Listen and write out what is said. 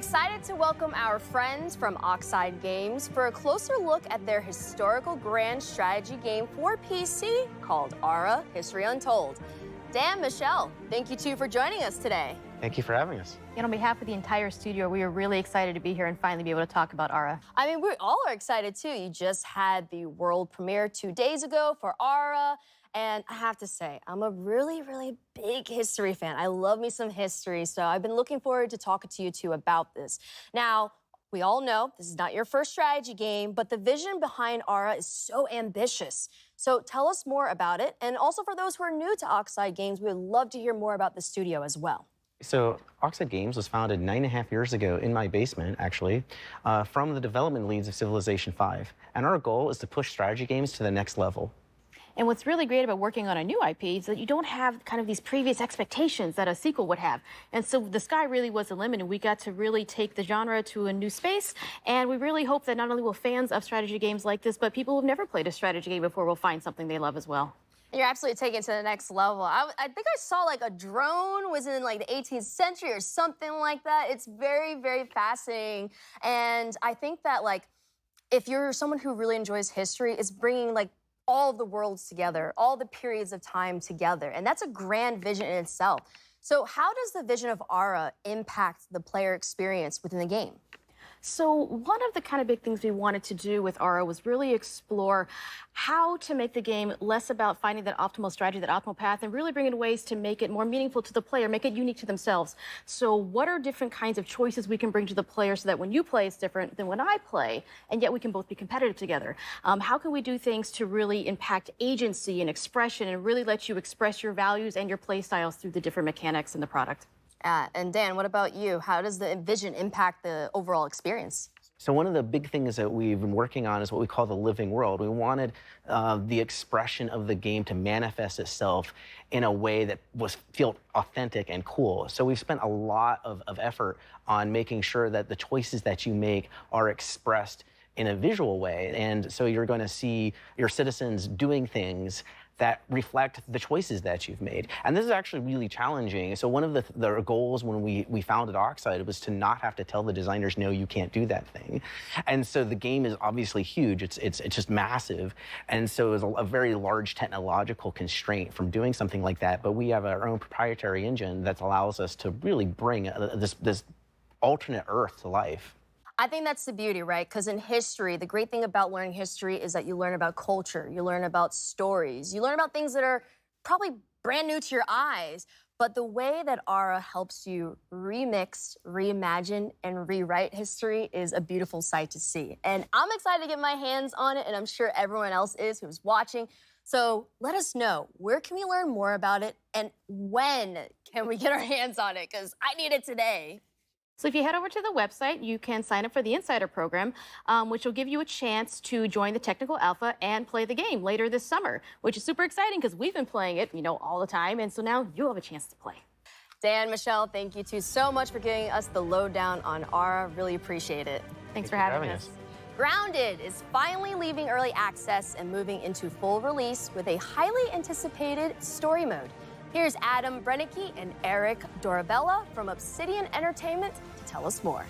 excited to welcome our friends from Oxide Games for a closer look at their historical grand strategy game for PC called Ara History Untold. Dan, Michelle, thank you two for joining us today. Thank you for having us. And on behalf of the entire studio, we are really excited to be here and finally be able to talk about Ara. I mean, we all are excited too. You just had the world premiere 2 days ago for Ara. And I have to say, I'm a really, really big history fan. I love me some history, so I've been looking forward to talking to you two about this. Now, we all know this is not your first strategy game, but the vision behind Ara is so ambitious. So tell us more about it. And also for those who are new to Oxide Games, we would love to hear more about the studio as well. So Oxide Games was founded 9.5 years ago in my basement, actually, from the development leads of Civilization V. And our goal is to push strategy games to the next level. And what's really great about working on a new IP is that you don't have kind of these previous expectations that a sequel would have. And so the sky really was the limit, and we got to really take the genre to a new space. And we really hope that not only will fans of strategy games like this, but people who've never played a strategy game before will find something they love as well. You're absolutely taking it to the next level. I think I saw like a drone was in like the 18th century or something like that. It's very, very fascinating. And I think that like if you're someone who really enjoys history, it's bringing like all of the worlds together, all the periods of time together. And that's a grand vision in itself. So how does the vision of Ara impact the player experience within the game? So one of the kind of big things we wanted to do with Ara was really explore how to make the game less about finding that optimal strategy, that optimal path, and really bring in ways to make it more meaningful to the player, make it unique to themselves. So what are different kinds of choices we can bring to the player so that when you play, it's different than when I play, and yet we can both be competitive together? How can we do things to really impact agency and expression and really let you express your values and your play styles through the different mechanics in the product? And Dan, what about you? How does the vision impact the overall experience? So one of the big things that we've been working on is what we call the living world. We wanted the expression of the game to manifest itself in a way that felt authentic and cool. So we've spent a lot of effort on making sure that the choices that you make are expressed in a visual way. And so you're going to see your citizens doing things that reflect the choices that you've made. And this is actually really challenging. So one of the goals when we founded Oxide was to not have to tell the designers, no, you can't do that thing. And so the game is obviously huge. It's just massive. And so it was a very large technological constraint from doing something like that. But we have our own proprietary engine that allows us to really bring this alternate Earth to life. I think that's the beauty, right? Because in history, the great thing about learning history is that you learn about culture, you learn about stories, you learn about things that are probably brand new to your eyes. But the way that Ara helps you remix, reimagine, and rewrite history is a beautiful sight to see. And I'm excited to get my hands on it, and I'm sure everyone else is who's watching. So let us know, where can we learn more about it, and when can we get our hands on it? Because I need it today. So if you head over to the website, you can sign up for the Insider program, which will give you a chance to join the technical alpha and play the game later this summer, which is super exciting because we've been playing it, all the time. And so now you'll have a chance to play. Dan, Michelle, thank you two so much for giving us the lowdown on Ara. Really appreciate it. Thanks for having us. Grounded is finally leaving early access and moving into full release with a highly anticipated story mode. Here's Adam Brennicke and Eric Dorabella from Obsidian Entertainment to tell us more.